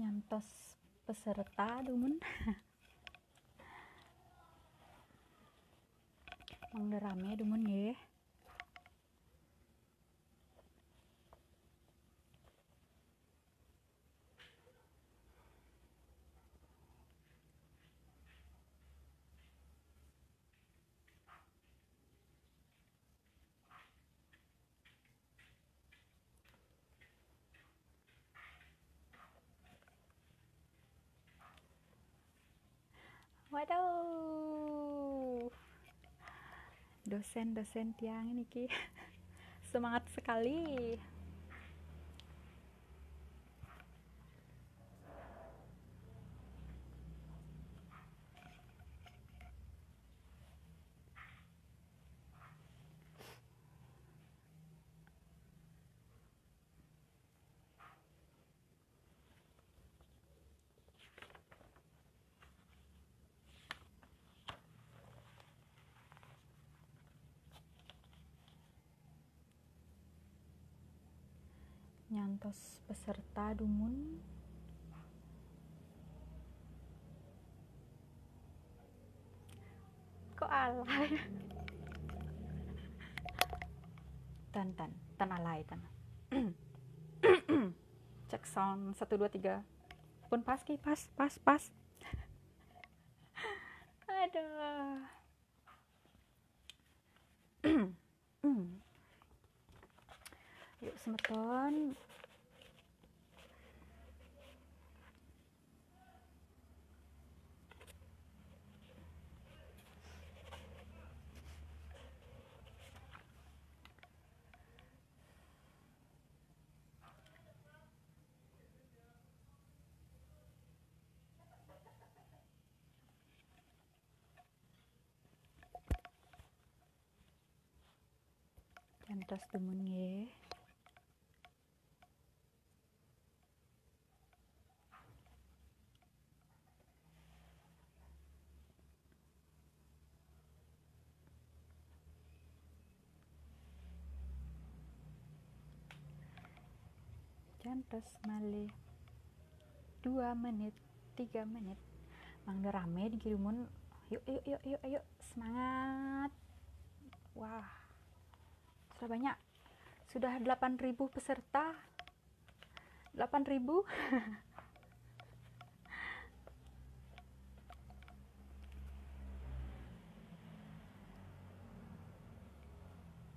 nyantos peserta dumun mangga rame dumun nggih. Waduh, dosen tiang ini ki semangat sekali. Nyantos peserta dumun kok alay tan alay tan cek sound 1 2 3 pun pas ki pas aduh yuk semeton nyantos dumun nggih. Nyantos malih 2 menit 3 menit mangga rame di Kirimun. Yuk semangat. Wah, sudah banyak, sudah 8.000 peserta. 8.000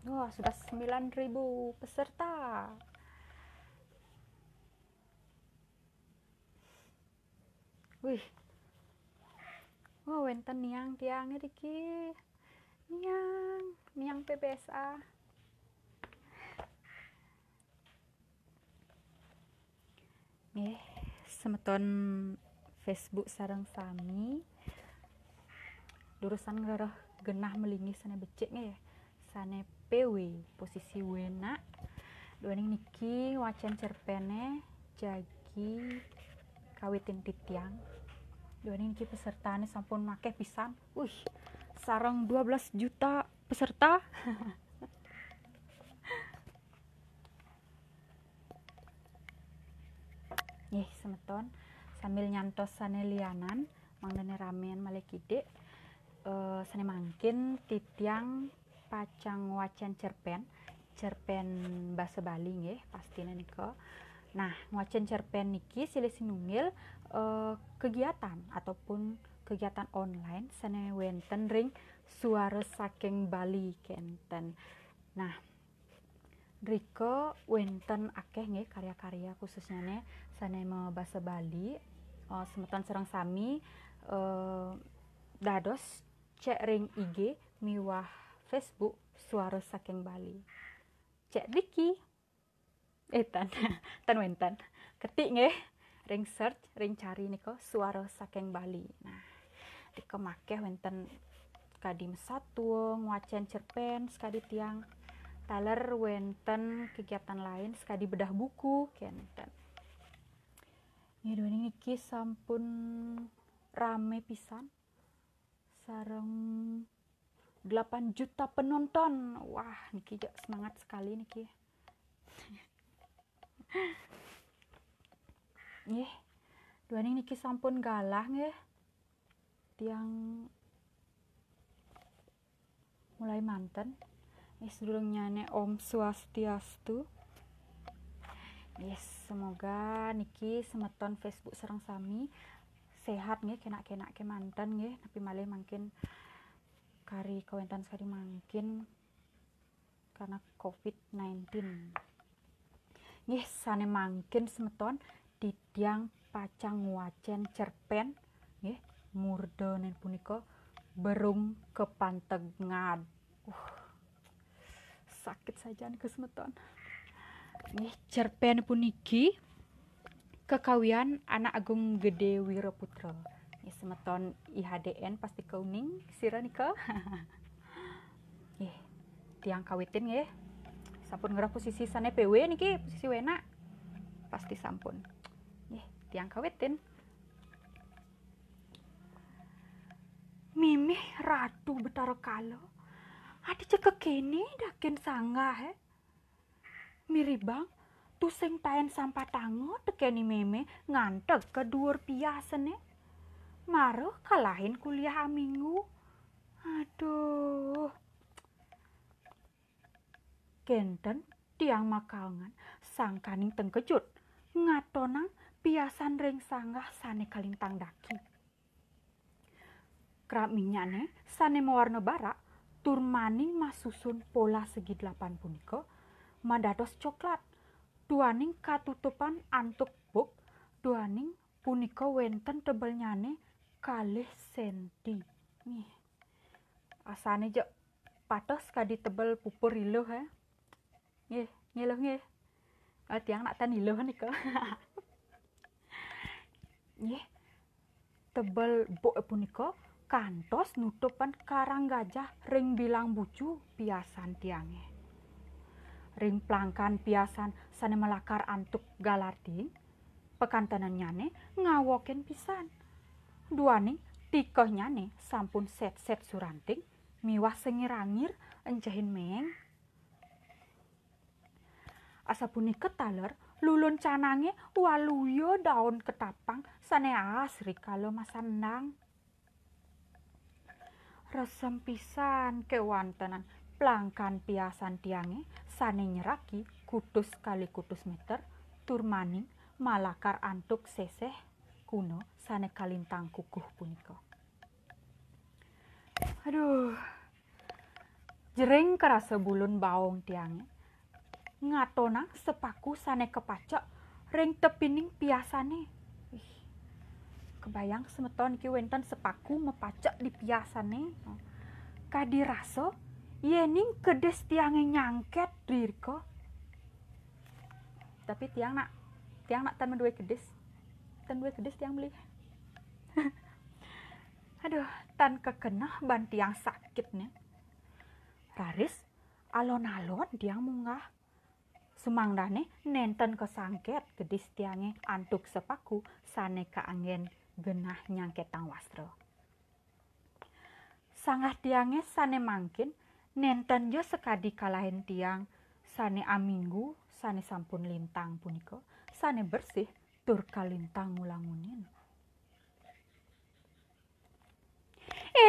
wah, sudah 9.000 peserta. Wih, oh wenten tiang iki niang PPSA. Nggih, semeton Facebook sareng sami lurusan ngereh genah melingi sane becik nggih, sane PW posisi wena doaning niki wacan cerpene jagi kawitin titiang. Doaning niki pesertane sampun akeh pisan. Wih, sareng 12 juta peserta. Nggih, semeton sambil nyantos sane lianan mangdene ramean malih kidik sane mangkin titiang pacang wacan cerpen basa Bali nggih pastine nika. Nah, wacan cerpen niki silih sinunggil kegiatan ataupun kegiatan online sane wenten ring Suara Saking Bali kenten. Nah, riko wenten akeh nggih karya-karya khususnya sane basa Bali. Semeton sareng sami dados cek ring IG miwah Facebook Suara Saking Bali. Cek Diki tan wenten ketik nggih ring search ring cari niko Suara Saking Bali. Nah, riko makeh wenten kadi mesatu ngwacen cerpen sekadi tiang taler wenten kegiatan lain sekadi bedah buku kenten. Ngedoning iki sampun rame pisan sareng 8 juta penonton. Wah, niki semangat sekali niki. Nggih, Duaning niki sampun galah nggih. Tiang mulai manten. Sedurung nyane Om Swastiastu. Yes, semoga niki semeton Facebook sareng sami sehat nggih, kenak-kenak ke manten nggih, tapi malih mungkin kari kawentan sekali mungkin karena COVID-19. Nggih, sane mangkin semeton di tiang Pacangwacen Cerpen nggih, murdanen punika berung kepantegngan. Sakit saja nih semeton. Nggih, Cerpen puniki kekawian anak Agung Gede Wiraputra. Nggih, semeton IHDN pasti kauning sira nika. Nggih, tiang kawitin nggih. Sampun ngerah posisi sane PW niki, posisi wena. Pasti sampun. Nggih, tiang kawitin. Mimih Ratu Betara Kala. Adi cekek kene daken sanggah miribang tusing taen sampah tango tekeni meme ngantek ke dhuwur piasene. Maruh kalahin kuliah minggu. Aduh. Kenten tiang makaungan sangkaning tengkejut ngatonang piasan ring sanggah sane kalintang daki. Kerap minyane sane mewarna barak turmaning masusun pola segi 8 punika madados coklat. Duaning katutupan antuk buk, duaning punika wenten tebelnyane 2 senti. Nih. Asane jek patos kadi tebel pupur iluh Nggih, ngiluh nggih. Tiang nak tan iluh nika. Nggih. Tebel buk punika kantos nutupan karang gajah ring bilang bucu piasan tiange. Ring plangkan piasan sane melakar antuk galarding, pekantanan nyane ngawoken pisan. Duaning tikoh nyane sampun set-set suranting, miwah sengirangir enjahin meng. Asa punika taler lulun canange waluyo daun ketapang sane asri kalo masandang. Resem pisan kewantenan plangkan piasan tiange sane nyeraki kutus kali kutus meter turmaning malakar antuk seseh kuno sane kalintang kukuh punika. Aduh. Jering kerasa bulun baong tiange ngatonang sepaku sane kepacak ring tepining piasane. Kebayang semeton ki wenten sepaku mepacak di piasane. Kadi raso yening kedes tiange nyangket dirko. Tapi tiang nak tan menduwe kedes. Tan duwe kedes tiang beli. Aduh, tan kekenah ban tiang sakit nih. Raris alon-alon tiang munggah. Sumangdane nenten kesangket kedis tiange antuk sepaku sane kaanggen genah nyangketang wastra. Sanggah tiange sane mangkin nenten jo sekadi kalahin tiang sane aminggu sane sampun lintang punika sane bersih tur kalintang ngulangunin.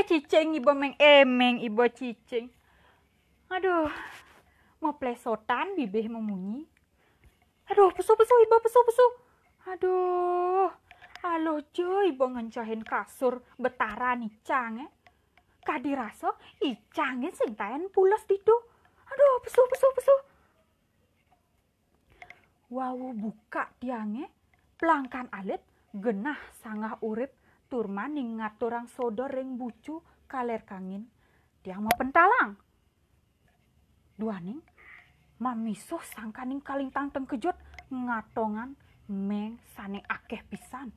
Cicing ibu meng emeng ibu cicing. Aduh, mau plesotan bibih memunyi. Aduh, pesu ibu pesu. Aduh, halo jo ibu ngencahin kasur betara nih cang Kadi raso icangin sing taen pules ditu. Aduh, pesu. Wawu buka tiange pelangkan alit genah sanggah urip turmaning ngaturang sodor ring bucu kaler kangin. Tiang mau pentalang. Duaning mamisuh sangkaning kalintang tengkejut ngatongan meng sane akeh pisan.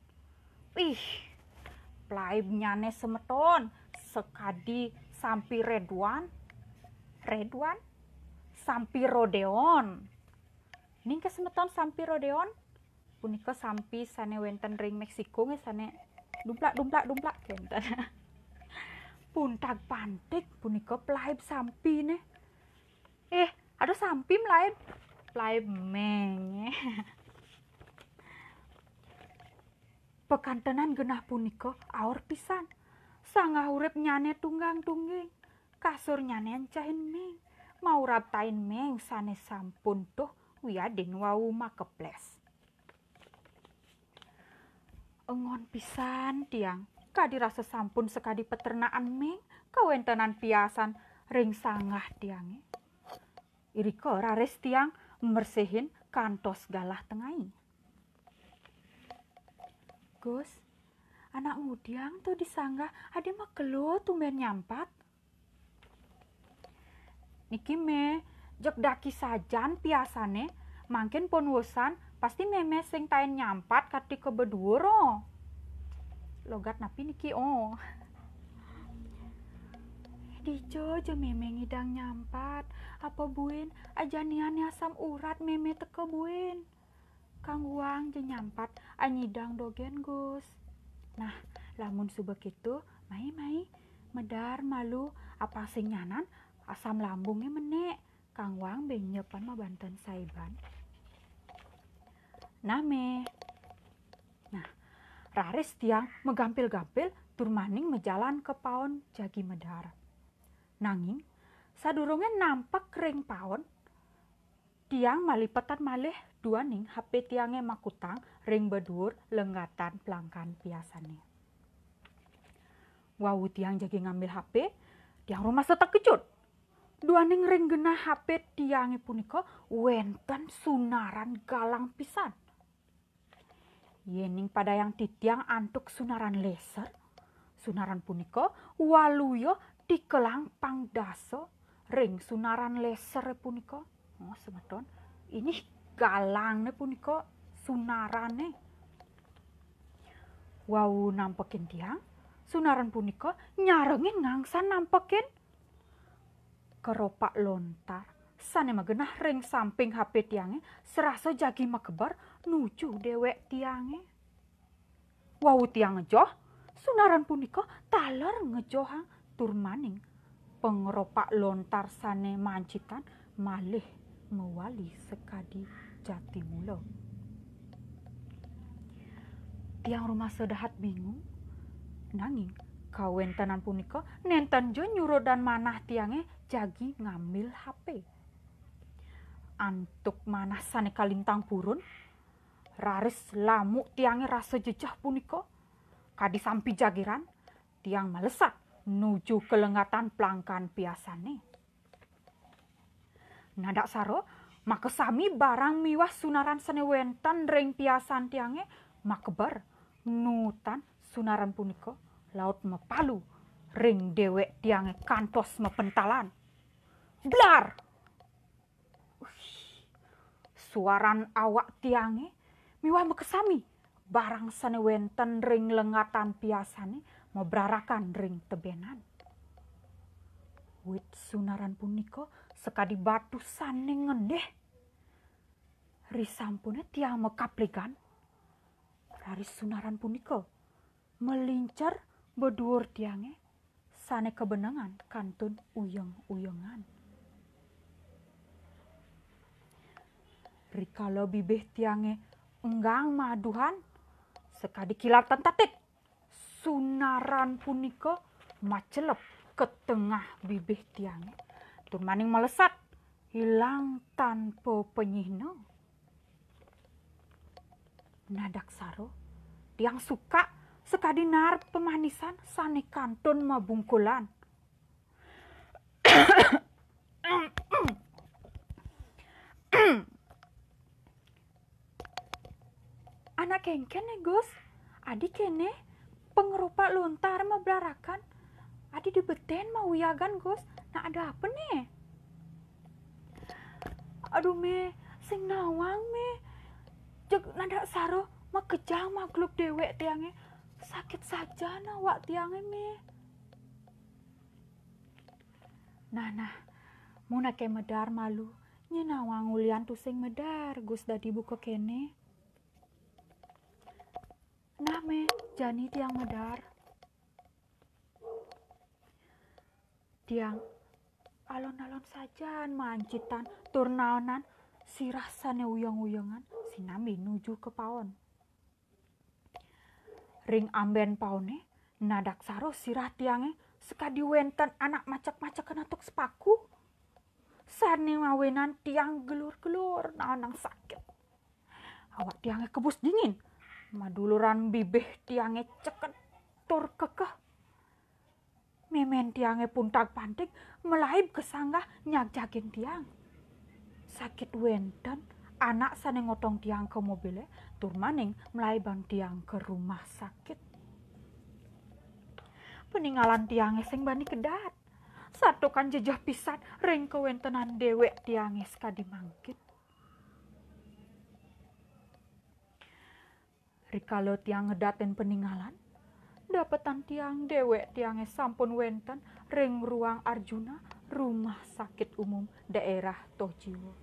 Plaib nyane semeton sekadi sampi Redwan sampi Rodeon. Ning kesemeton sampi Rodeon punika sampi sane wenten ring Meksiko sane dumplak kenten. Puntag pantik punika plaib sampi nih. Ada sampi plaib meng. Pekantenan genah punika aur pisan. Sangah urip nyane tunggang tungging. Kasur nyane encahin meng. Mau raptain meng sanes sampun tuh wiadin wau makeples. Engon pisan tiang. Kadi rasa sampun sekadi peternaan meng. Kawentenan piasan ring sangah tiange. Iriko rares tiang mersihin kantos galah tengai. Gus, anak ngudiang tuh disanggah ade mah kelo tumben nyampat. Niki me jek daki sajan piasane mangkin pon wosan pasti meme sing taen nyampat kati kebeduoro. Logat napi niki oh. Dijo je meme ngidang nyampat. Apa buin ajanian asam urat meme teke buin. Kang Wang je nyampat anyidang dogen Gus. Nah, lamun subekitu mai medar malu apa sing nyanan asam lambungnya menek. Kang Wang benyepan mah banten saiban. Nah raris tiang megampil-gampil tur maning mejalan ke paon jagi medar. Nanging sadurunge nampak kering paon tiang malipetan malih dua ning HP tiange makutang ring bedur lenggatan pelangkan piasane. Wau tiang jagi ngambil HP, tiang rumah setak kecut. Dua ning ring genah HP tiange punika wenten sunaran galang pisan. Yening pada yang titiang antuk sunaran laser. Sunaran punika waluyo dikelang pangdaso ring sunaran laser punika. Oh semeton, ini galangnya punika sunarane. Wau nampekin tiang, sunaran punika nyarengin ngangsan nampekin. Keropak lontar, sane magenah ring samping HP tiange serasa jagi makebar nuju dewek tiange. Wau tiang ngejoh, sunaran punika taler ngejohang tur maning. Pengeropak lontar sane mancitan malih mewali sekadi jati mula. Tiang rumah sedahat bingung. Nanging kawentenan punika nenten jo nyuruh dan manah tiange jagi ngambil HP. Antuk manah sane kalintang purun. Raris lamuk tiange rasa jejah punika. Kadi sampi jagiran tiang melesat nuju kelengatan pelangkan piasane. Nadak saro makesami barang miwah sunaran sane wenten ring piasan tiange makebar nutan sunaran punika laut mepalu ring dewek tiange kantos mepentalan. Blar! Suaran awak tiange miwah makesami barang sane wenten ring lengatan piasane mebrarakan ring tebenan. Wit sunaran punika sekadi batu sane ngendeh. Risampune tiang mekaplikan. Raris sunaran punika melincer bedur tiange sane kebenengan kantun uyeng-uyengan. Rikala bibih tiange enggang maduhan sekadi kilatan tatik. Sunaran punika macelep ke tengah bibih tiange. Tur maning melesat hilang tanpa penyihna. Nadak saro tiang suka sekadi nar pemanisan sane kantun mabungkulan. Anak kengken Gus, adi kene pengerupak lontar mablarakan. Adi dibeten mau wiagan Gus. Nah ada apa nih? Aduh me, sing nawang me. Jek nadak saro makejang makhluk dewek tiange. Sakit saja nawak tiange me. Nah, muna ke medar malu. Nyenawang ulian tu sing medar Gus dadi buka kene. Nah me, jani tiang medar. Tiang alon-alon saja mancitan turnaonan si rasane uyang-uyangan sinambi nuju ke paon. ring amben paone nadak saro sirah tiange sekadi wenten anak macak-macak kenatuk sepaku. Sane mawenan tiang gelur-gelur nanang sakit. Awak tiange kebus dingin. Maduluran bibih tiange ceket tur kekeh. Memen tiange puntag pantik melaib kesanggah nyak jaging tiang. Sakit wenten anak sane ngotong tiang ke mobilnya tur maning melaibang tiang ke rumah sakit. Peninggalan tiange sing bani kedat. Satu kan jejah pisan ring kewentenan dewek tiange sekadi mangkit. Rikalo tiang ngedaten peninggalan, dapetan tiang dewek tiange sampun wenten ring ruang Arjuna rumah sakit umum daerah Tohjiwo.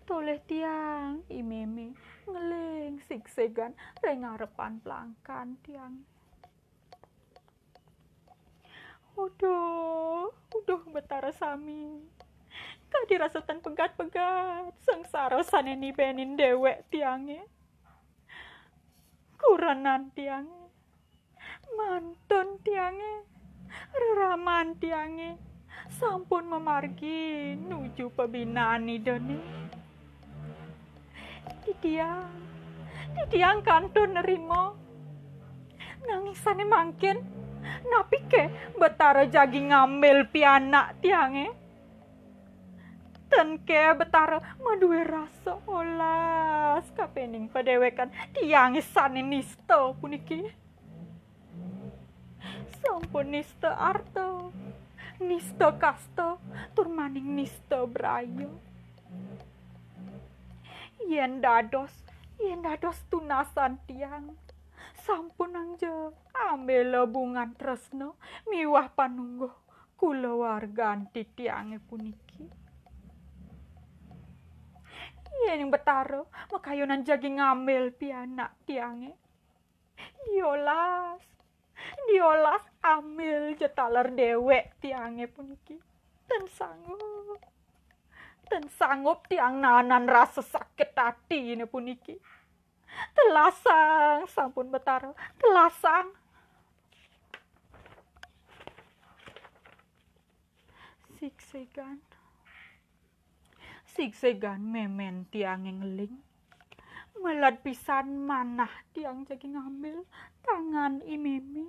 Toleh tiang imeme ngeling siksegan ring ngarepan pelangkan tiang. Uduh betara sami. Kadirasutan pegat-pegat sengsara saneni benin dewek tiange. Kuranan tiange. Mantun tiange. Reraman tiange. Sampun memargi nuju pebinaan idene. Titiang kantun nerimo. Nangisane mangkin. Napi ke betara jagi ngambil pianak tiange. Ten ke betara maduwe rasa olas kapening padewekan tiange sane nista puniki. Sampun nista arta, nista kasta, tur maning nista brayo. Yen dados tunasan tiang. Sampun angje ambil lebungan tresno miwah panungguh kulawargan titiange puniki. Yen betara makayunan jagi ngambil pianak tiange. Diolas ambil jetaler dewek tiange puniki. Ten sanggup tiang nanan rasa sakit hati ini puniki. Telasang sampun betara, telasang. Siksegan memen tiange ngeling. Melad pisan manah tiang jagi ngambil tangan imeme.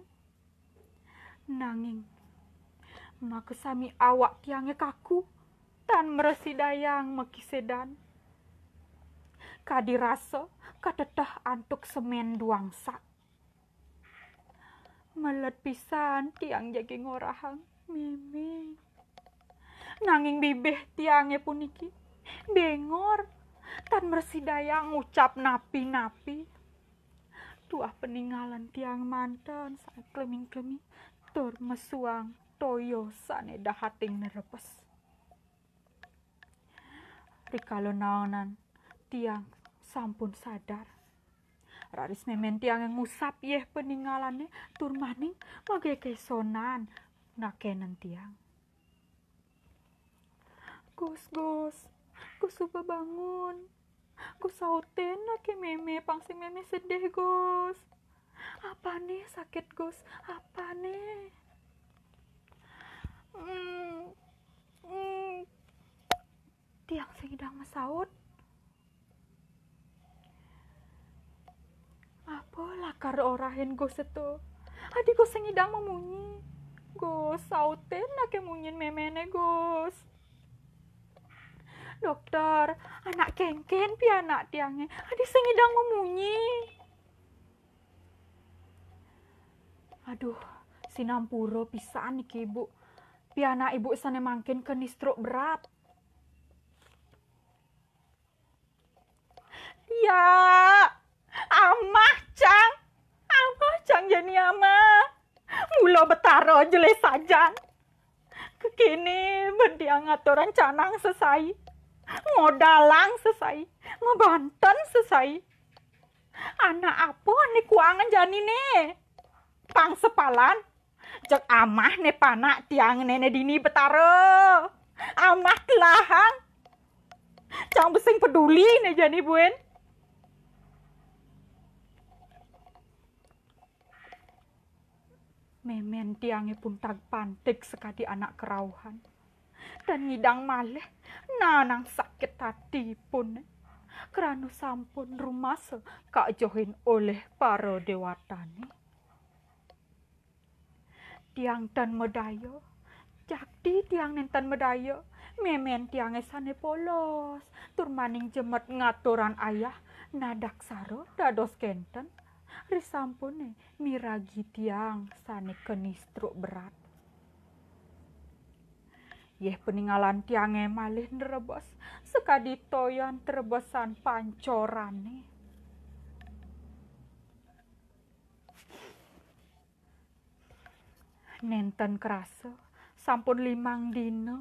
Nanging makesami awak tiange kaku tan meresidayang mekisedan. Kadirasa katetah antuk semen duangsa. Meled pisan tiang jagi ngorahang meme. Nanging bibih tiange puniki bengor tan mersidayang ngucap napi-napi. Tuah peninggalan tiang mantan saat kleming-kleming tur mesuang toyo sane dahating nerepes. Rikalo naonan tiang sampun sadar. Raris memen tiang yang ngusap yeh peninggalannya tur maning magekesonan nakenen tiang. Gus coba bangun. Gus sauten nake meme pangsing meme sedih Gus. Apa nih sakit Gus? Apa nih? Tiang sedang mesaut. Apa lakar orahin Gus itu? Adi Gus ngidang memunyi. Gus sauten nake munyin memene Gus. Dokter, anak kengken pianak tiange. Adi ngidang memunyi. Aduh, sinampuro pisan niki ibu. Pianak ibu sane mangkin keni stroke berat. Ya, amah cang jani amah. Mula betara jeles sajan. Kekini berdiang aturan canang sesai. Ngodalang sesai. Ngebanten sesai. Anak apa nih kuangan jani nih? Pang sepalan. Jek amah nih panak tiang nenek dini betara. Amah telahang. Cang besing peduli nih jani buen. Memen tiange pun tag pantik sekadi anak kerauhan. Dan ngidang maleh nanang sakit hati pun. Kerana sampun rumase kak johin oleh para dewatane. Tiang dan medaya, jakti tiang nenten medaya, memen tiange sane polos, tur maning jemet ngaturan ayah, nadak saro dados kenten. Risampune miragi tiang sane keni struk berat. Yeh peninggalan tiange malih nerebos, sekadi toyan terbesan pancorane. Nenten kerasa, sampun 5 dina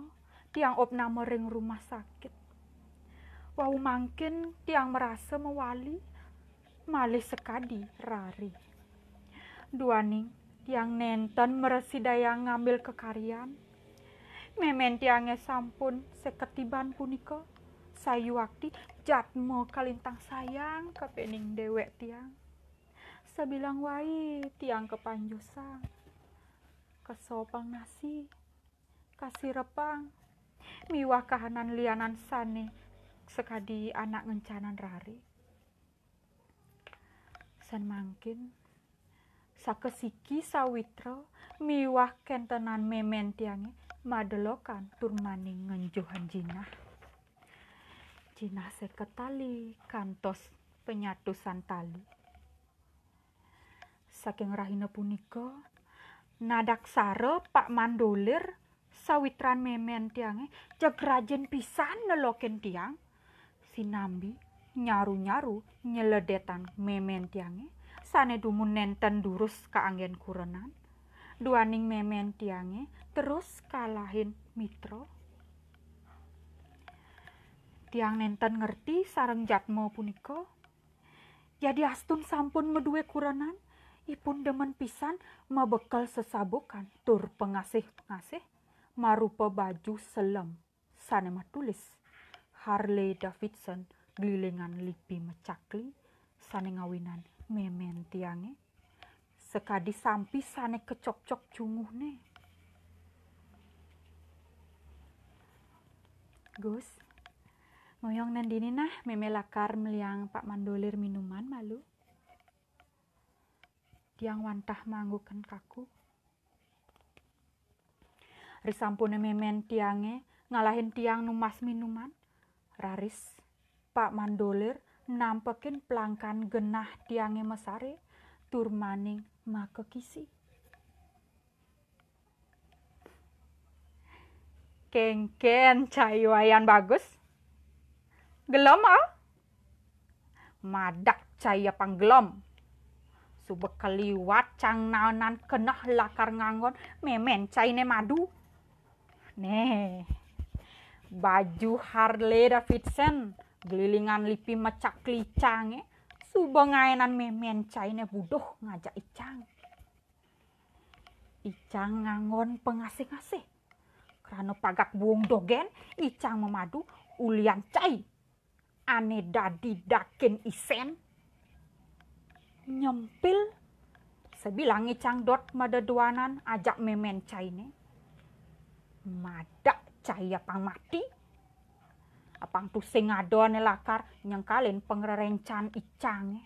tiang opname ring rumah sakit. Wau mangkin tiang merasa mewali, malih sekadi rari. Duaning tiang nenten meresidaya ngambil kekaryan. Memen tiange sampun seketiban punika. Sayu wakti jatmo kalintang sayang kepening dewek tiang. Sebilang wai tiang kepanjusang. Kesopang nasi, kasih repang, miwah kahanan lianan sane sekadi anak ngencanan rari. San mangkin sakesiki sawitra miwah kentenan memen tiange madelokan tur maning ngenjuhan jinah. Jinah seket tali kantos penyatusan tali. Saking rahina punika nadak sare Pak Mandolir sawitran memen tiange jeg rajin pisan neloken tiang. Sinambi nyaru-nyaru nyeledetan memen tiange sane dumun nenten durus kaanggen kurenan. Duaning memen tiange terus kalahin mitra. Tiang nenten ngerti sareng jatmo punika. Jadi astun sampun meduwe kurenan. Ipun demen pisan mebekal sesabukan tur pengasih-pengasih marupa baju selem sane matulis Harley Davidson glilingan lipi mecakli sane ngawinan memen tiange sekadi sampi sane kecok-cok junguhne. Gus, ngoyong nandini nah meme lakar meliang Pak Mandolir minuman malu. Tiang wantah mangguken kaku. Risampune memen tiange ngalahin tiang numas minuman. Raris Pak Mandolir nampekin pelangkan genah tiange mesare tur maning makekisi. Kengken cayuayan bagus. Gelom ah? Madak caya panggelom. Subek keliwat cang naonan kenah lakar nganggon memen caine madu. Nih, baju Harley Davidson gelilingan lipi mecak licange suba ngaenan memen caine budoh ngajak icang. Icang nganggon pengasih-ngasih. Karena pagak buung dogen icang memadu ulian cai. Ane dadi dakin isen. Nyempil sebilang icang dot madaduanan ajak memen caine. Madak caya pang mati. Apang pusing adoane lakar nyengkalin pengrerencan icange.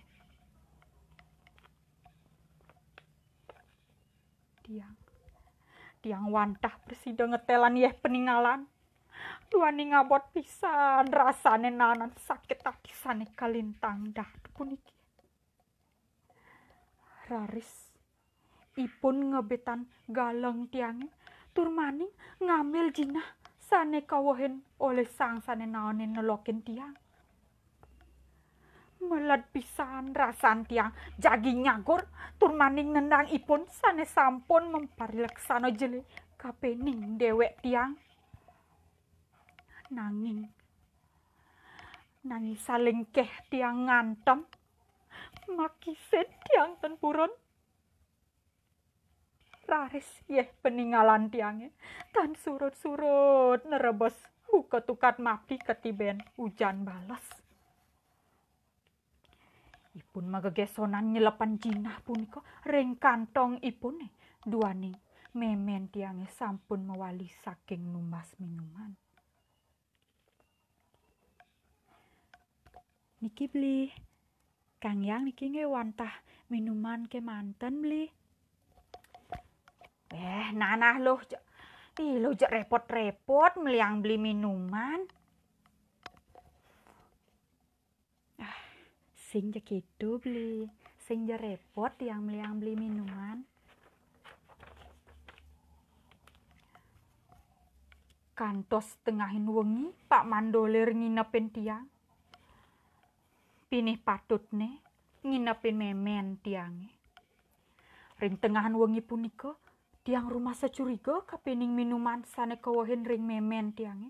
Tiang wantah presida ngetelan yeh peninggalan. Duani ngabot pisan rasane nanan sakit hati sane kalintang dah puniki. Raris ipun ngebetan galeng tiange tur maning ngambil jinah sane kawohen oleh sang sane naonin nelokin tiang. Melad pisan rasan tiang jagi nyagor tur maning nendang ipun sane sampun memparileksana jele kapening dewek tiang. Nanging salengkeh tiang ngantem makiset tiang tenpuron. Raris yeh peninggalan tiange tan surut-surut nerebes buka tukat mapi ketiben hujan balas. Ipun magegesonan nyelepan jinah punika ring kantong ipune duaning memen tiange sampun mewali saking numbas minuman. Niki beli Kang Yang niki ngewantah minuman ke manten beli. Nanah loh, lo jak repot-repot meliang beli minuman. Sing jak itu beli, sing jak repot yang meliang beli minuman. Kantos tengahin wengi Pak Mandolir nginepin tiang. Pinih patut nih nginepin memen tiange. Ring tengahan wengi punika tiang rumah securiga kapening minuman sane kawahin ring memen tiange.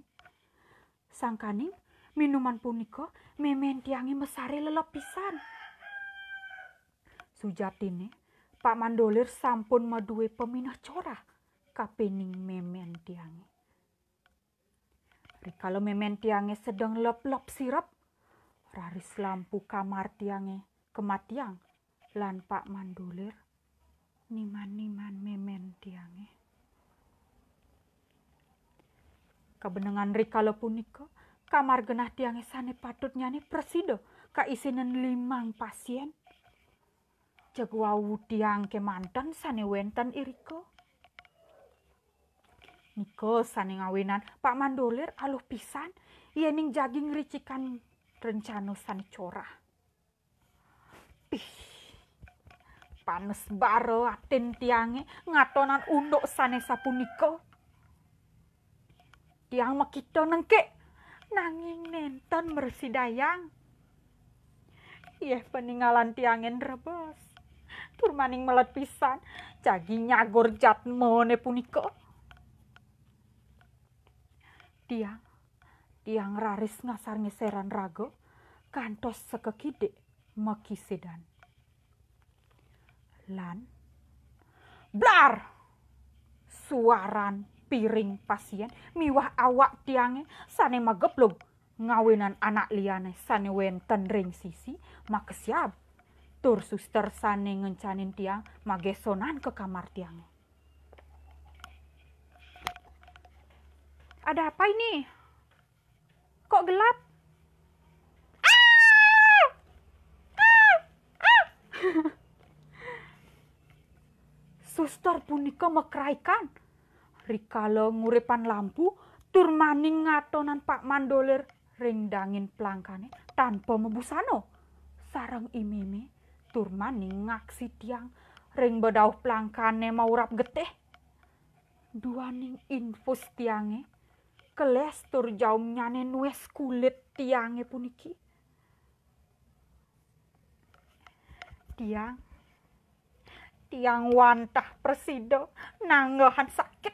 Sangkaning minuman punika memen tiange mesare lelep pisan. Sujatine Pak Mandolir sampun maduwe peminah corah kapening memen tiange. Rikala memen tiange sedang lep-lep sirap, raris lampu kamar tiange kematiang lan Pak Mandolir niman-niman memen tiange. Kebenengan rikala punika kamar genah tiange sane patut nyane presido kaisinan 5 pasien. Jagwau tiang kemanten sane wenten iriko. Niko sane ngawinan Pak Mandolir aluh pisan yening jaging ricikan rencana sane corah. Panes baro atin tiange ngatonan unduk sane sapunika. Tiang makito nengke nanging nenten mersidayang. Peninggalan tiangen rebes. Turmaning melet pisan jagi nyagor jatmone punika. Tiang raris ngasar ngeseran rago kantos sekekide mekisedan. Lan blar suaran piring pasien miwah awak tiange sane mageplog ngawinan anak liyane sane wenten ring sisi makesiap. Tur suster sane ngencanin tiang magesonan ke kamar tiange. Ada apa ini? Kok gelap? Suster punika mekraikan. Rikala nguripan lampu, tur maning ngatonan Pak Mandolir ring dangin pelangkane tanpa membusano. Sareng imeme tur maning ngaksi tiang ring bedauh pelangkane maurap geteh. Duaning infus tiange keles tur jaum nyane nues kulit tiange puniki. Tiang wantah presido nanggahan sakit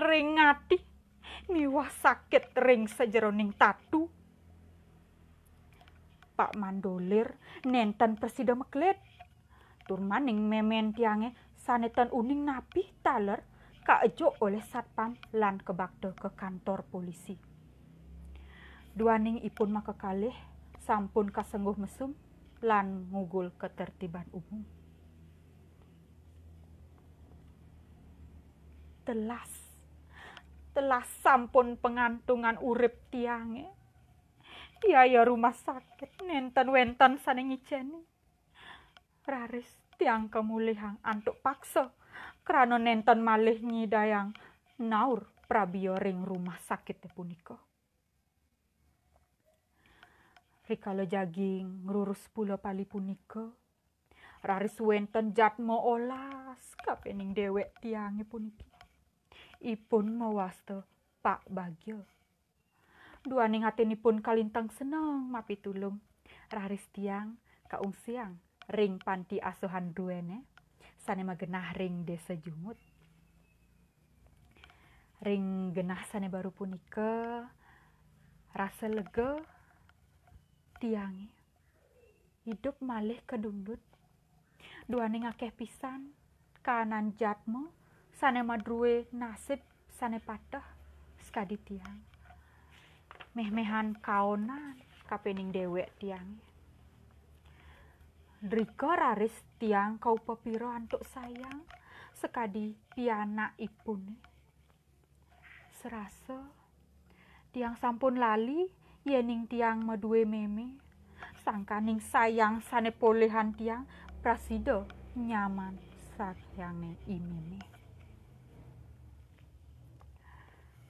ring ati miwah sakit ring sejeroning tatu. Pak Mandolir nenten presido meklet tur maning memen tiange sanetan uning napih taler kaejo oleh satpam lan kebakte ke kantor polisi. Duaning ipun makakalih sampun kasengguh mesum lan ngugul ketertiban umum. Telas sampun pengantungan urip tiange. Biaya rumah sakit nenten wenten sane ngiceni. Raris tiang kemulihang antuk paksa krana nenten malih nyidayang naur prabiya ring rumah sakit punika. Rikala jaging ngrurus pula pali punika, raris wenten jatma olas kapening dewek tiange puniki. Ipun mawasta Pak Bagyo. Duaning atinipun kalintang seneng mapitulung. Raris tiang kaungsiang ring panti asuhan duwene sane magenah ring desa Jumut. Ring genah sane baru punika rasa lega tiange hidup malih kedundut. Duaning akeh pisan kanan jatma sane madruwe nasib sane patah skadi tiang. Meh-mehan kaonan kapening dewek tiange. Rika raris tiang kau pepiro antuk sayang sekadi pianak ipune. Serasa tiang sampun lali yening tiang medue meme sangkaning sayang sane polehan tiang prasido nyaman sayange imene.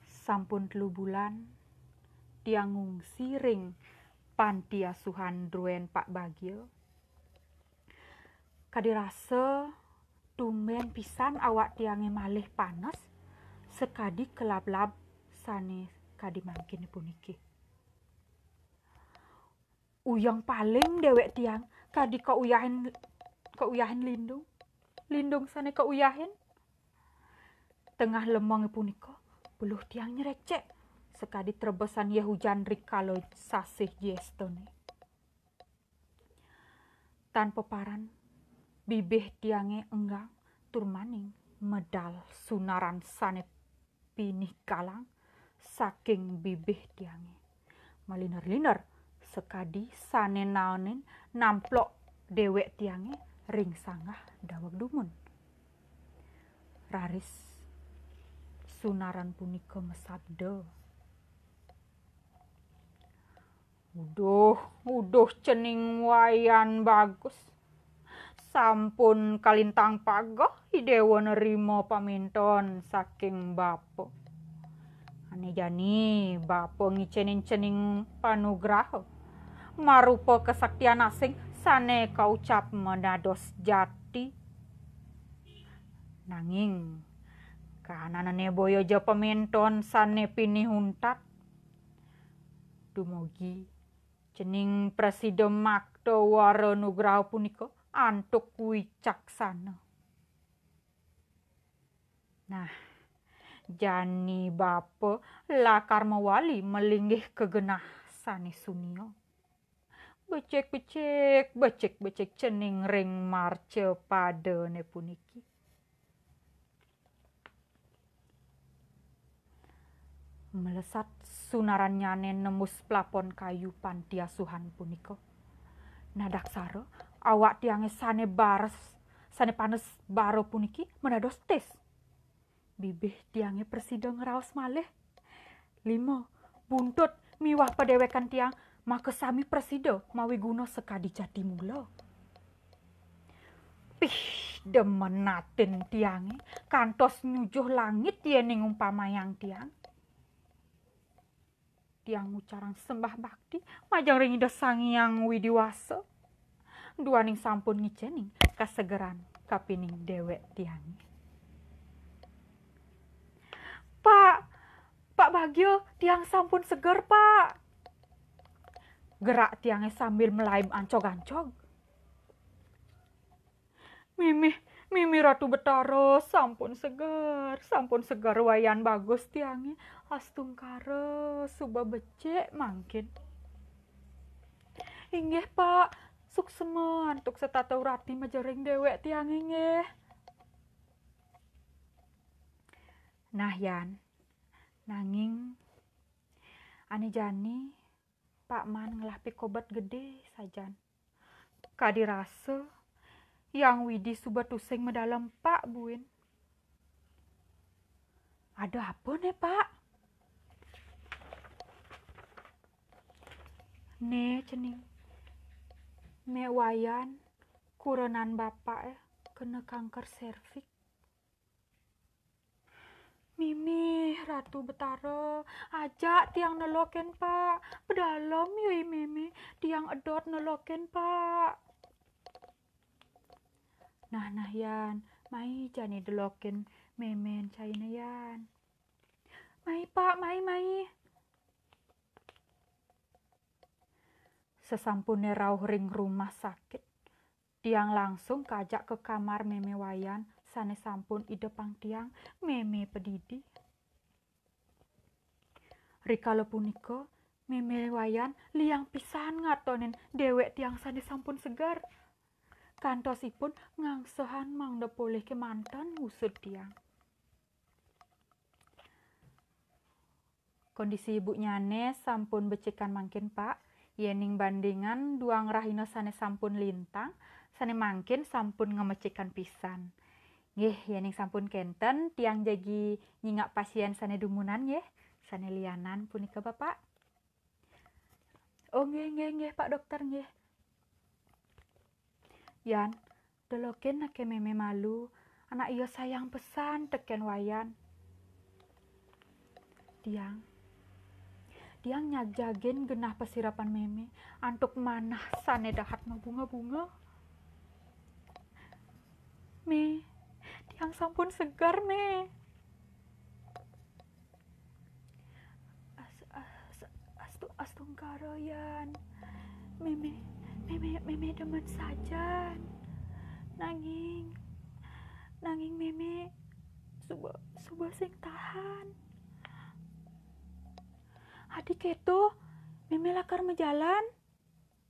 Sampun 3 bulan tiang ngungsi ring panti asuhan Druen Pak Bagio. Kadirasa tumben pisan awak tiange malih panas sekadi kelab-lab sane kadi mangkin puniki. Uyang paling dewek tiang kadi keuyahin lindung sane keuyahin. Tengah lemong punika beluh tiang nyerecek sekadi trebesan ya hujan rikalo sasih jestone. Tanpa paran bibih tiange enggang turmaning medal sunaran sane pinih kalang saking bibih tiange. Maliner-liner sekadi sane naonin namplok dewek tiange ring sanggah daweg dumun. Raris sunaran punika mesabda. Uduh cening wayan bagus. Sampun kalintang pagoh hidewa nerimo paminton saking bapo. Ane jani bapo ngicenin cening panugraha. Marupa kesaktian asing sane kaucap menados jati. Nanging kananane boyo jo paminton sane pinih huntat. Dumugi cening presiden Makto Waro Nugraha punika antuk wicaksana. Nah, jani bapa lakar mewali melinggih kegenah sane sunio. Becek cening ring marce padane puniki. Melesat sunaran nyane nembus plafon kayu panti asuhan punika. Nadaksara awak tiange sane panes baro puniki menados tes. Bibih tiange presida ngeraos malih. 5 buntut miwah padewekan tiang maka sami presida mawi guna sekadi jati mula. Demenatin tiange kantos nyujuh langit yening umpamayang tiang. Tiang ngucarang sembah bakti majang ring ida Sangyang Widiwasa. Duaning sampun ngicening kasegeran kapining dewek tiang. Pak Bagio, tiang sampun seger, Pak. Gerak tiangnya sambil melaim ancog-ancog. Mimi Ratu Betara sampun seger wayan bagus tiangnya. Astungkara suba becek mangkin. Inggih Pak, sukseman tuk setatau rati majering dewek tiang inggih. Nah yan, nanging ane jani Pak Man ngelahpi kobat gede sajan. Kadirasa yang Widi suba tusing medalam Pak Buin. Ada apa nih Pak? Ne cening mewayan kurenan bapak kena kanker serviks. Mimi Ratu Betara ajak tiang neloken Pak. Pedalom yoi Mimi tiang edot neloken Pak. Nah yan mai jani deloken memen caina yan. Mai Pak mai. Sesampune rauh ring rumah sakit, tiang langsung kajak ke kamar meme wayan sane sampun idepang tiang meme pedidi. Rikala punika meme wayan liang pisan ngatonin dewek tiang sane sampun segar. Kantosipun ngangsehan mangda poleh ke mantan ngusut tiang. Kondisi ibu nyane sampun becekan mangkin Pak. Yening bandingan duang rahina sane sampun lintang sane mangkin sampun ngemecikan pisan. Nggih, yening sampun kenten tiang jagi nyingak pasien sane dumunan nggih, sane lianan punika Bapak. Oh nggih Pak Dokter nggih. Yan, delokin nake meme malu, anak iyo sayang pesan teken wayan. Tiang nyajagen genah pesirapan meme, antuk manah sane dahat bunga-bunga. Me, tiang sampun segar me. Astungkara yan. Meme demen saja. Nanging meme suba sing tahan. Adik itu meme lakar mejalan.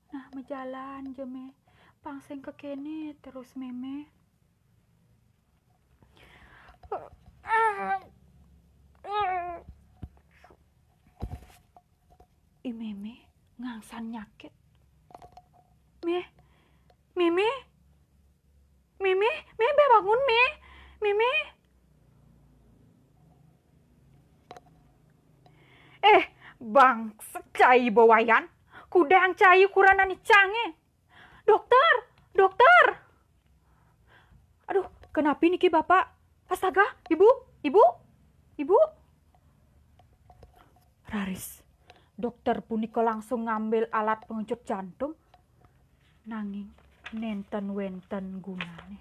Nah, mejalan jeme. Pangseng ke kene terus meme. Meme ngangsan nyakit. Meme bangun Meme. Bang secai bawayan. Kudang cai kurana ni cange. Dokter. Aduh, kenapa niki Bapak? Astaga, Ibu. Raris, dokter punika langsung ngambil alat pengecut jantung. Nanging nenten-wenten gunane.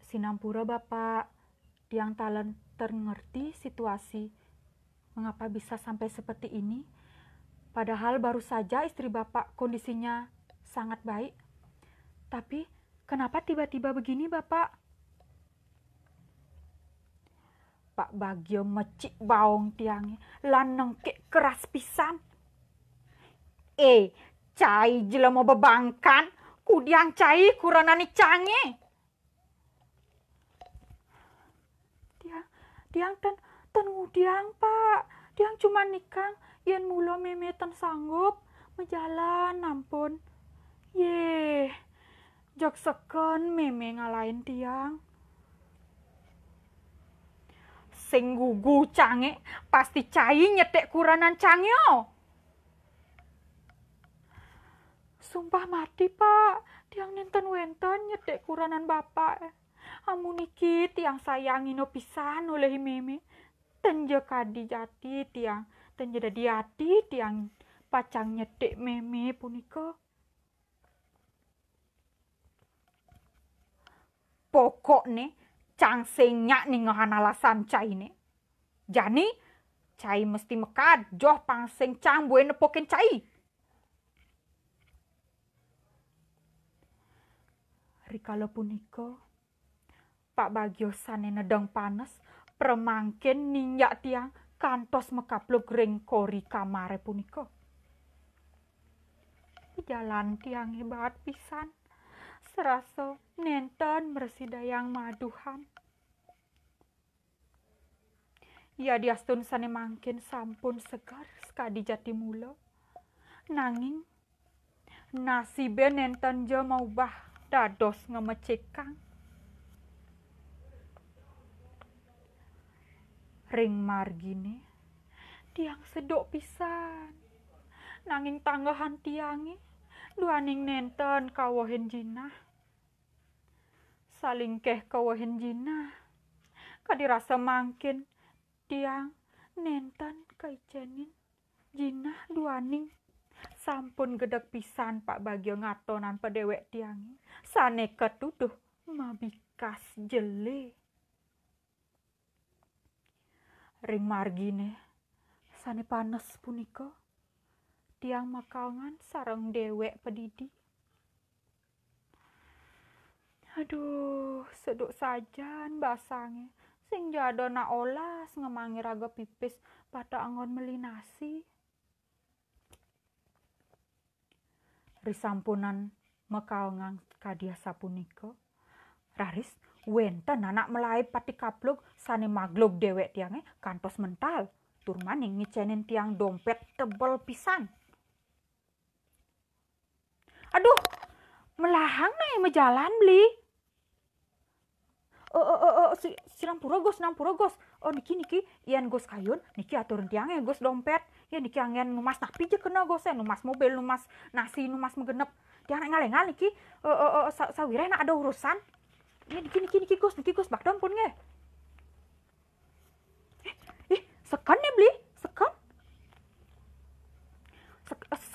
Sinampura Bapak, tiang talen terngerti situasi mengapa bisa sampai seperti ini. Padahal baru saja istri Bapak kondisinya sangat baik. Tapi kenapa tiba-tiba begini Bapak? Pak Bagio mecik baong tiangnya, laneng kek keras pisan. Cai jelema bebangkan, kudiang cai kuranani cange. Tiang ten ngudiang Pak. Tiang cuma nikang yen mula meme ten sanggup menjalan ampun. Jok seken meme ngalahin tiang. Sing gugu cange pasti cai nyetek kuranan cangyo. Sumpah mati Pak, tiang nenten-wenten nyetek kuranan Bapak. Amuniki tiang sayangi no pisan oleh meme. Tenje kadi jati tiang, tenje dadi hati tiang pacang nyetek meme punika. Pokok ne cang senyak nih ngahan alasan cai ne. Jani cai mesti mekad joh pangseng cang bue nepokin cai. Rikala punika Pak Bagio sane nedeng panas premangkin ninyak tiang kantos mekapluk ring kori kamare punika. Jalan tiang hebat pisan. Serasa nenten mersidayang maduhan. Ya diastun sane mangkin sampun segar sekadi jati mula. Nanging nasibe nenten je mau bah dados ngemecekang. Ring margine tiang sedok pisan. Nanging tanggahan tiangi duaning nenten kawohen jinah. Salingkeh kawohen jinah. Kadirasa mangkin tiang nenten kaicenin jinah duaning. Sampun gedeg pisan Pak Bagio ngatonan pedewek tiangi. Sane ketuduh mabikas jele. Ring margine sane panes punika tiang makaungan sareng dewek pedidi. Aduh, seduk sajan basange sing jado na olas ngemangi raga pipis pada angon melinasi. Risampunan makaungan kadia sapunika. Raris wenten anak melai pati kapluk sane magluk dewek tiange kantos mental. Tur maning ngicenin tiang dompet tebel pisan. Aduh, melahang nih mejalan beli. Sinampura gos. Oh niki ian gos kayun, niki aturan tiangnya gos dompet. Ya niki angen numas napi je kena gos numas mobil, numas nasi, numas megenep. Tiang ngalengan niki sawire nak ada urusan. Ya niki gos bakdon pun nge. Sekan ya beli, sekan.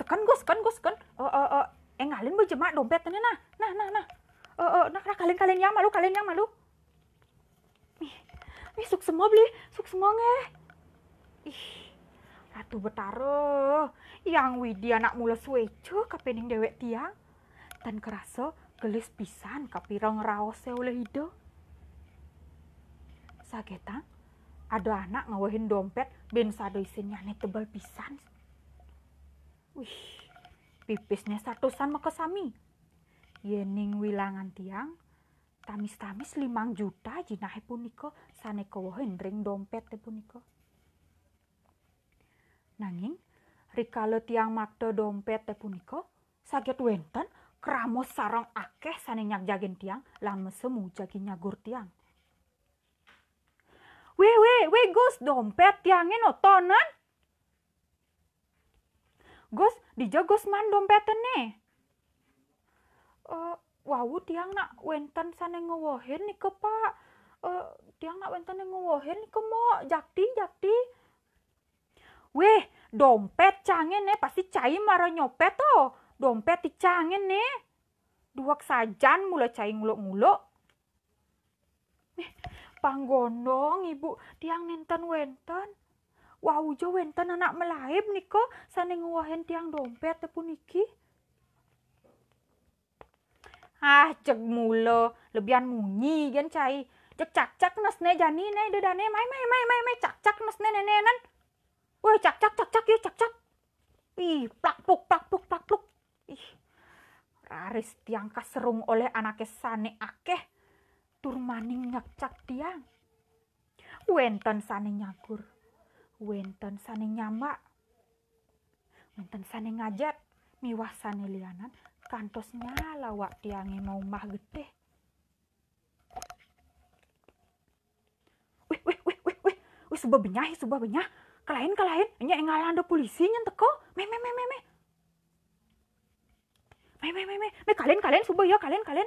Sekan gos. Ngalin berjemaah dompet ini nah. Nah kalian yang malu. Ih, suk semua beli, suk semua nge. Ih, ratu betara. Yang Widi anak mula sueco kapening dewek tiang. Dan kerasa gelis pisan kapirang raos oleh hido. Sagetang, ada anak ngawahin dompet ben sado isinnya nih tebal pisan. Wih, pipisnya satusan makasami. Yening wilangan tiang. Tamis-tamis 5 juta jinahe punika sane kawahin ring dompet te punika. Nanging rikala tiang makda dompet te punika saget wenten kramos sarang akeh sane nyagjagen tiang lan mesemu jagi nyagur tiang. We Gus, dompet tiangin otonan. Gus, dijogos man dompetene. Wow, tiang nak wenten sane ngewohin nih ke Pak. Tiang nak wenten ngewohin nih ke mo. Jakti. Weh, dompet cangin nih. Pasti cai marah nyopet toh. Dompet dicangin nih. Duak sajan mulai cai nguluk-nguluk. Panggondong ibu. Tiang nenten wenten. Wow, jo wenten anak melaib nih ke. Sane ngewohin tiang dompet tepun iki. Cek mula lebihan munyi kan cai. Cek cak nasne jani ne dedane mai cak nasne nenenan. Woi cak ya cak. Ih, plak pluk. Ih. Raris tiang kaserung oleh anake sane akeh. Tur maning nyakcak tiang. Wenten sane nyagur. Wenten sane nyambak. Wenten sane ngajat. Miwah sane lianan. Kantos nyala wak tiangnya mau mah gede. Wih, subah benyah. Kalahin. Nya engalanda polisi nyen teko. Me. Kalian subah ya, kalian.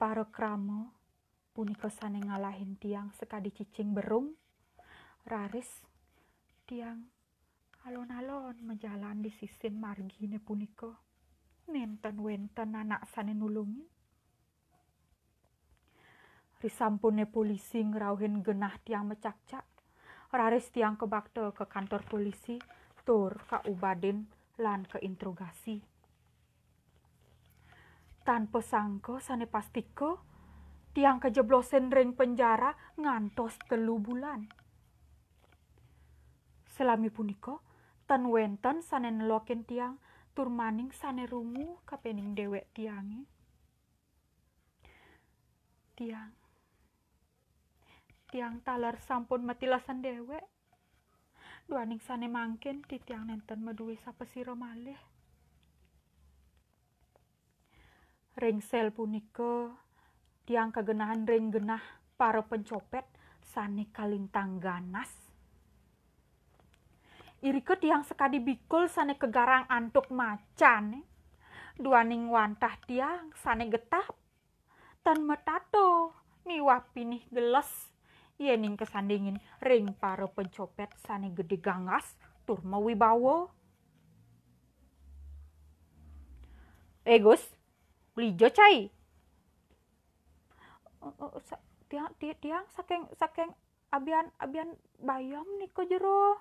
Para kramo punika sane ngalahin tiang sekadi cicing berung. Raris tiang alon-alon menjalan di sisin margine punika. Nenten-wenten anak sane nulungin. Risampune polisi ngerauhin genah tiang mecak-cak. Raris tiang kebakte ke kantor polisi. Tur ka Ubaden lan ke interogasi. Tanpa sangka sane pastiko. Tiang kejeblosen ring penjara ngantos 3 bulan. Selami punika. Tan wenten sane nelokin tiang tur maning sane rungu kapening dewek tiange. Tiang talar sampun matilasan dewek. Duaning sane mangkin ti tiang nenten meduwe sapesira malih. Ring sel punika tiang kagenahan ring genah para pencopet sane kalintang ganas. Irike tiang sekadi bikul sane kegarang antuk macan. Duaning wantah tiang sane getap. Tan metato miwah pinih geles. Yening kesandingin ring para pencopet sane gede gangas tur mawibawa. Gus, belijo cai. Tiang saking abian bayam niko jero.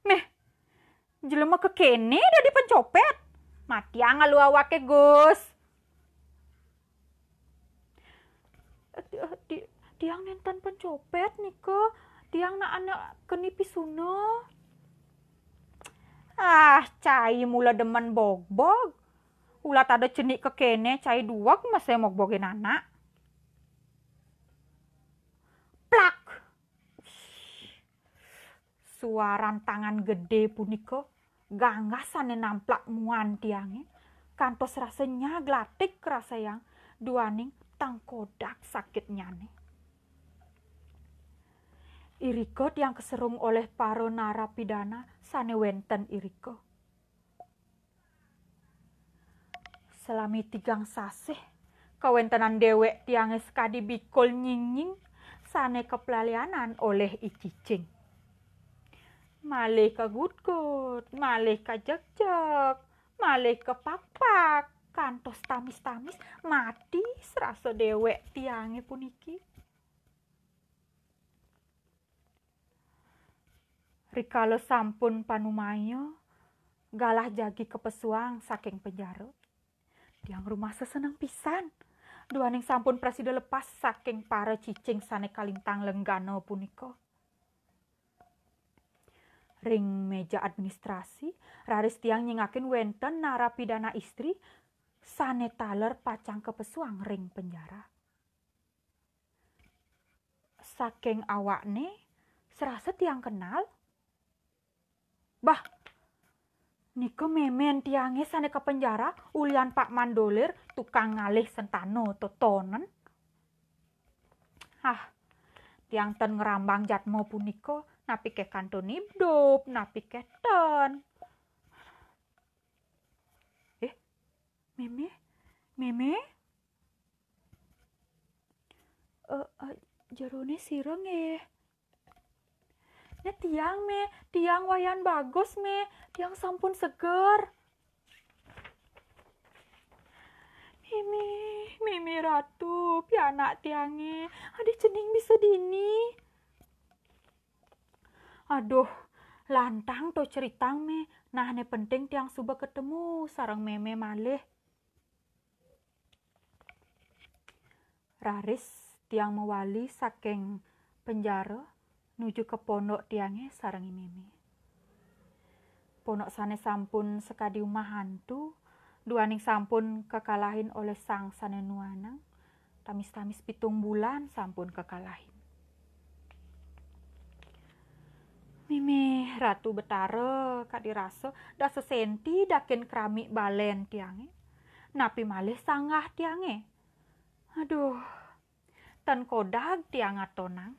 Meh, jelema kekene dari pencopet. Mati ngalu awake Gus. Tiang nenten pencopet niko. Tiang na anak keni pisuna. Cai mula demen bogbog. Ulat ada cenik kekene cai duak masih mogbogin anak. suaran tangan gede punika ganggah sane namplak muan tiange kantos rasanya glatik rasa yang duaning tangkodak sakitnya nih. Iriko tiang keserung oleh para narapidana sane wenten iriko. Selami 3 sasih kawentenan dewek tiange sekadi bikul nying-nying sane keplalianan oleh icicing. Malih ke gut-gut, malih ke jek-jek, malih ke pak-pak, kantos tamis-tamis mati serasa dewek tiange puniki. Rikala sampun panumayo, galah jagi kepesuang saking penjara. Tiang rumah seseneng pisan. Duaning sampun presida lepas saking para cicing sane kalintang lenggana punika. Ring meja administrasi, raris tiang nyingakin wenten narapidana istri sane taler pacang kepesuang ring penjara. Saking awakne, serasa tiang kenal. Bah, niko memen tiange sane ke penjara ulian Pak Mandolir tukang ngalih sentano totonen. Tiang ten ngerambang jatmo puniko napi ke kanton hidup, napi ke ten. Meme? Jerone sireng Ne tiang wayan bagus tiang sampun seger. Mimi ratu, pianak tiange, adik cening bisa dini. Aduh, lantang to ceritang nah ne penting tiang suba ketemu sarang meme malih. Raris tiang mewali saking penjara nuju ke pondok tiange sareng meme. Pondok sane sampun sekadi umah hantu, duaning sampun kekalahin oleh sang sane nuanang, tamis-tamis 7 bulan sampun kekalahin. Mimi ratu betara kadirasa dah sesenti dakin keramik balen tiange, napi malih sanggah tiange. Aduh, ten kodag tiang atonang.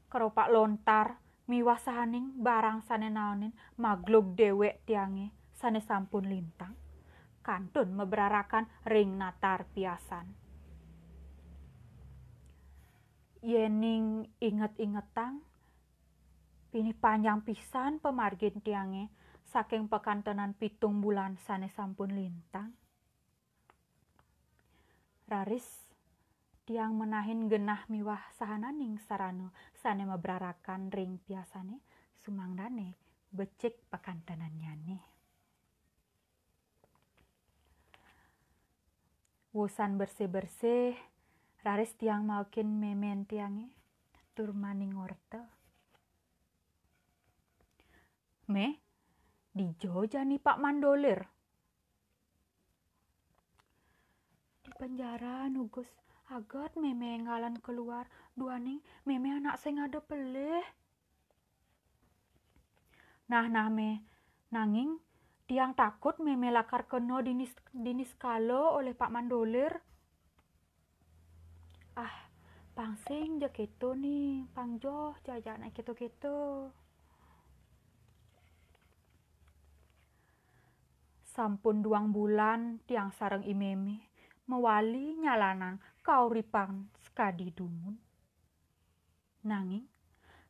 Keropak lontar miwah sahaning barang sane naonin maglug dewek tiange sane sampun lintang. Kantun meberarakan ring natar piasan. Yening inget-ingetang, pini panjang pisan pemargin tiange saking pekantenan 7 bulan sane sampun lintang. Raris tiang menahin genah miwah sahananing sarana sane mebrarakan ring piasane sumangdane becik pekantenannya nih. Wusan bersih-bersih, raris tiang maukin memen tiange tur maning ngorte. Dijo jani Pak Mandolir. Di penjara nugus agat meme ngalan keluar duaning meme anak sing ada pelih. Nah nanging tiang takut meme lakar kena dinis kalo oleh Pak Mandolir. Pangsing je gitu nih, pangjoh jajan gitu-gitu. Sampun 2 bulan tiang sareng imeme mewali nyalanan kauripan sekadi dumun. Nanging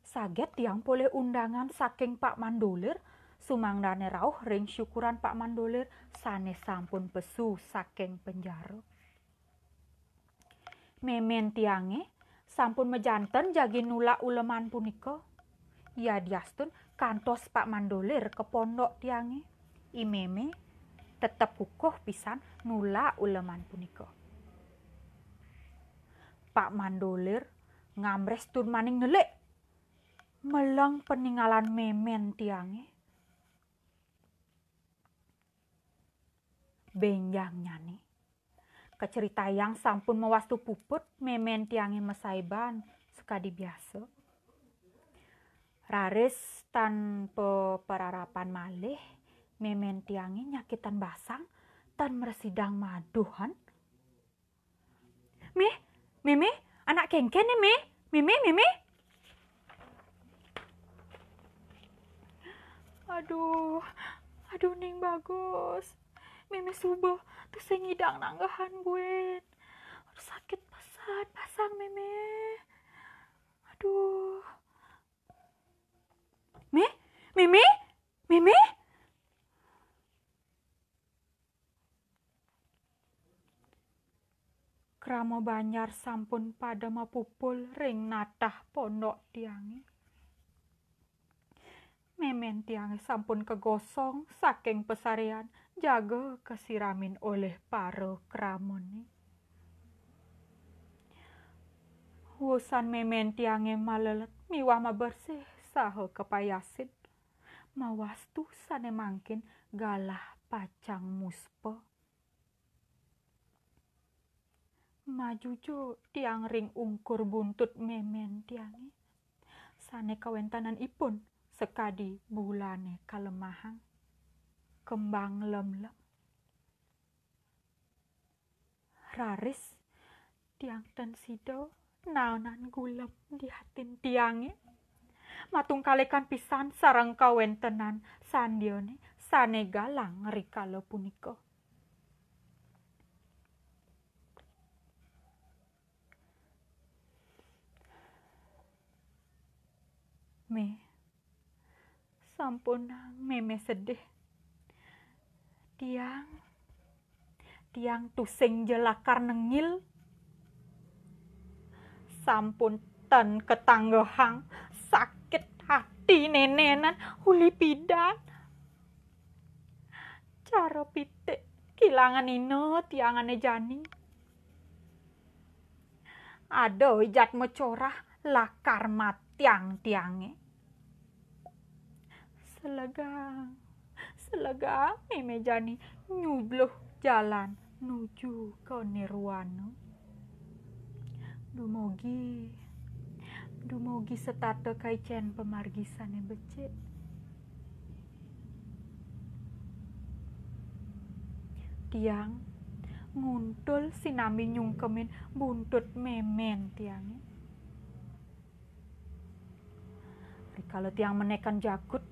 saget tiang boleh undangan saking Pak Mandolir sumangdane rauh ring syukuran Pak Mandolir sane sampun pesu saking penjara. Memen tiange sampun mejanten jagi nulak uleman punika. Ya diastun kantos Pak Mandolir ke pondok tiange. Imeme tetep kukuh pisan nulak uleman punika. Pak Mandolir ngamres tur maning nelik meleng peninggalan memen tiange. Benjang nyane kecerita yang sampun mewastu puput memen tiange mesaiban sekadi biasa. Raris tanpa perarapan malih, memen tiange nyakitan basang tan meresidang maduhan. Meme, anak kengken nih, Meme. Aduh ning bagus. Meme subuh tuh saya ngidang nanggahan gue. Aduh sakit pasang Meme. Aduh. Meme. Kramo Banyar sampun pada mapupul ring natah pondok tiange. Memen tiange sampun kegosong saking pesarian jaga kesiramin oleh para kramone. Wusan memen tiange malelet miwah mabersih saha kepayasin. Mawastu sane mangkin galah pacang muspa. Majujo tiang ring ungkur buntut memen tiange. Sane kawentanan ipun sekadi bulane kalemahan. Kembang lem-lem. Raris tiang ten sido naonan gulem di hatin tiange. Matung kalekan pisan sareng kawentanan sandione sane galang rikala punika. Sampun meme sedih. Tiang tusing jelakar nengil. Sampun ten ketanggehang sakit hati nenenan uli pidan. Cara pitik kilangan ino tiangane jani. Ada ijat mecorah lakar matiang-tiange. Selegang meme jani nyubluh jalan nuju ke nirwana. Dumugi setata kaicen pemargisane becik. Tiang nguntul sinambi nyungkemin buntut memen tiange. Rikala tiang menekan jagut,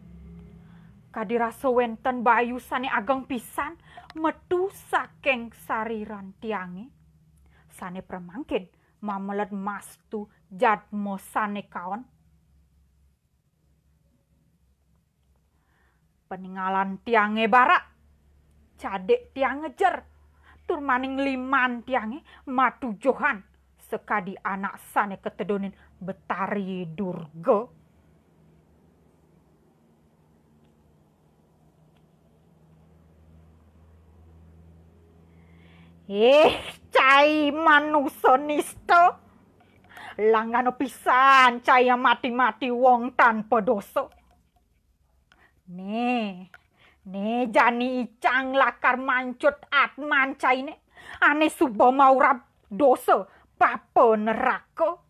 kadirasa wenten bayu sane ageng pisan metu saking sariran tiange. Sane premangkin mamelet mastu jadmo sane kaon. Peninggalan tiange barak, cadek tiang ngejer, turmaning liman tiange matu johan sekadi anak sane ketedonin Betari Durga. Cai manusa nista. Langgano pisan cai mati-mati wong tanpa dosa. Nih jani icang lakar mancut atman caine. Ane suba maurab dosa papa neraka.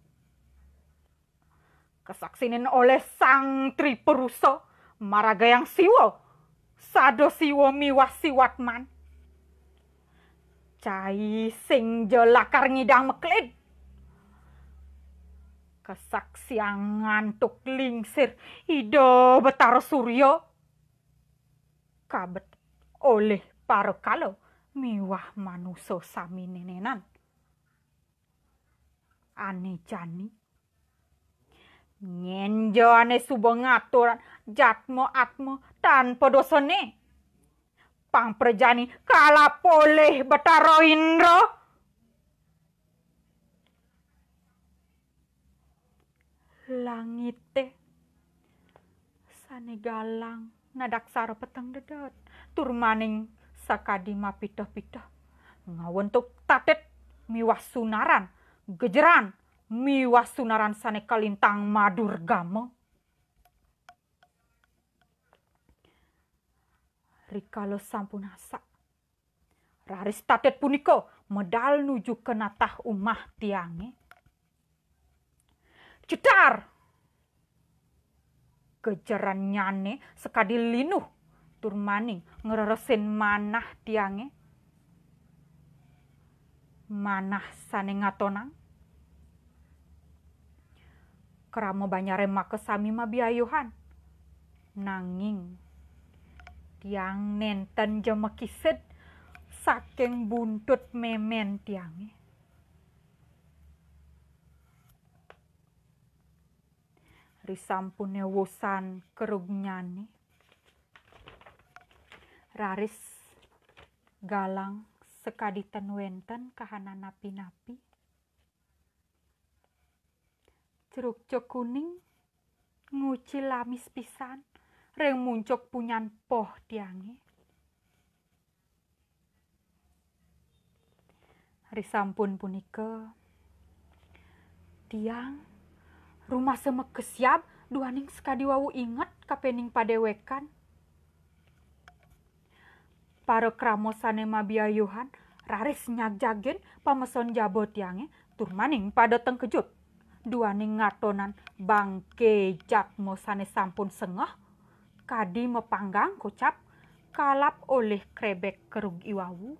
Kesaksinin oleh sang Triperusa maragayang siwa. Sado siwa miwah siwatman. Cai sing jelakar ngidang meklid. Kesaksian ngantuk lingsir ida Betara Surya. Kabet oleh para kala miwah manusa sami nenenan. Ane jani. Nyenjo ane suba ngaturan jatmo atmo tanpa dosane. Pang prejani kala poleh Betara Indra. Langite sane galang nadaksara peteng dedet turmaning sakadi mapitah-pitah ngawentuk tatet miwah sunaran gejeran miwah sunaran sane kalintang Madurgama. Rikala sampun asak raris tatet punika medal nuju ke natah umah tiange. Cetar gejeran nyane sekadi linuh tur maning ngereresin manah tiange. Manah sane ngatonang. Keramo banyare make sami mabiayuhan. Nanging tiang nenten jemekiset saking buntut memen tiange. Risampune wosan kerug nyane. Raris galang sekaditan wenten kahana napi-napi. Jeruk cok kuning nguci lamis pisan reng muncok punyan poh tiange. Risampun punika tiang rumah semek kesiap duaning sekadi wawu inget kapening padewekan. Para kramo sane mabiayuhan raris nyagjagen pameson jabo tiange tur maning pada tengkejut. Duaning ngatonan bangke jakmo sane sampun sengeh kadi mepanggang kocap kalap oleh krebek kerug iwawu.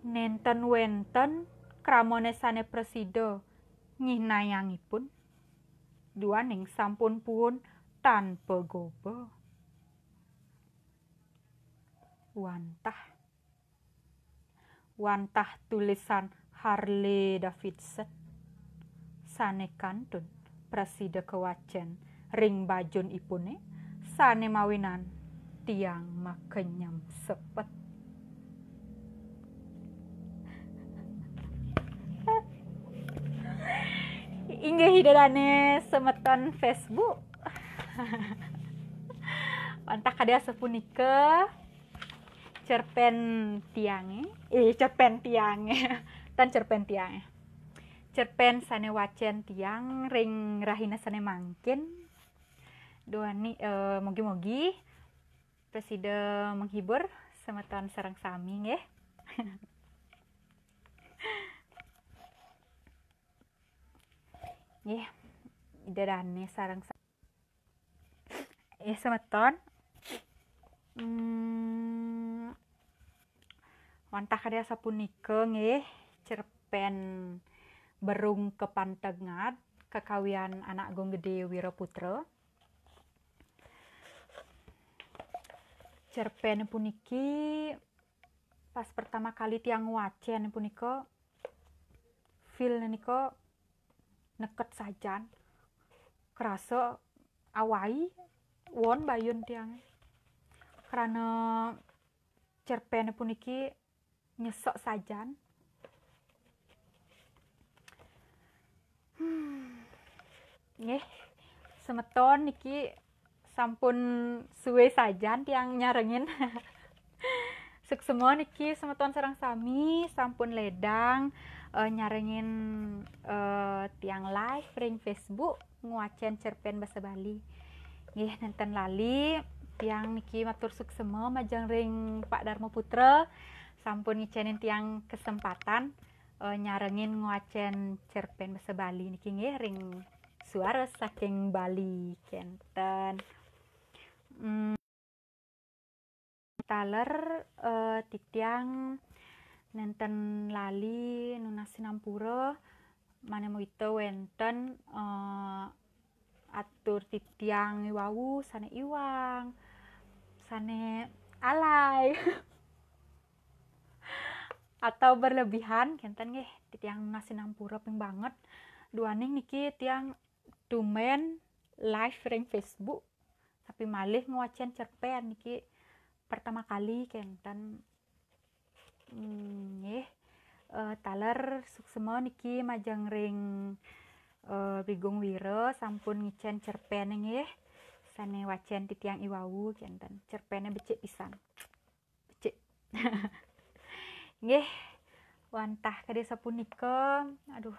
Nenten wenten kramone sane presida nginayangipun duaning sampun pun tanpa goba. Wantah tulisan Harley Davidson sane kantun presida kewacen ring bajon ipune sane mawinan tiang makenyam sepet. Inggih hidadane semeton Facebook. Wantah kadea sepunika cerpen tiange. Tan cerpen tiange. Cerpen sane wacen tiang ring rahina sane mangkin. Duani mogi-mogi presida menghibur semeton sareng sami nggih. Nggih, idadane sareng semeton. Wantah kadea sapunika nggih cerpen Berung Kepantengat kekawian anak Agung Gede Wiraputra. Cerpen puniki pas pertama kali tiang wacen punika feel nika neket sajan. Kerasa awai won bayun tiang. Karena cerpen puniki nyesok sajan. Nggih, semeton niki sampun suwe sajan tiang nyarengin. Suk semua niki semeton sareng sami sampun ledang nyarengin tiang live ring Facebook nguacen cerpen basa Bali. Nggih nenten lali tiang niki matur suksema majeng ring Pak Darmo Putra sampun ngicenin tiang kesempatan nyarengin nguacen cerpen basa Bali niki nggih ring suara saking Bali kenten. Taler titiang nenten lali nuna Sinampura manemuita wenten atur titiang iwawu sane iwang sane alay atau berlebihan kenten nggih titiang nuna Sinampura ping banget duaning niki tiang tumen live ring Facebook tapi malih nguacen cerpen niki pertama kali kenten. Nggih taler suksema niki majeng ring Bigung Wira sampun ngicen cerpen nggih sane wacen titiang iwawu kenten cerpene becik pisan becik. Nggih wantah kadhe sapunika aduh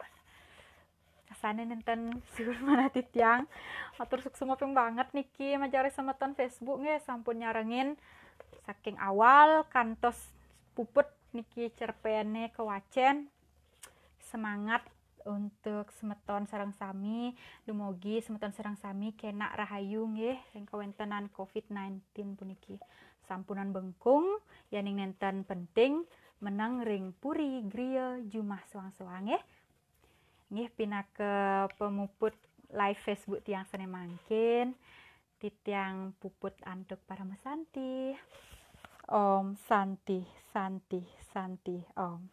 kasane nenten siur mana titiang matur suksema ping banget niki majare semeton Facebook nggih sampun nyarengin saking awal kantos puput niki cerpene kewacen semangat Untuk semeton sareng sami, dumugi semeton sareng sami kena rahayu nggih ring kawentenan COVID-19 puniki. Sampunan bengkung yaning nenten penting menang ring puri griya Jumah sewang-sewang nggih. Nggih pinake pemuput live Facebook tiang sane mangkin. Titiang puput antuk para mesanti. Om Santi Santi Santi Om.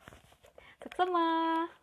Saksama.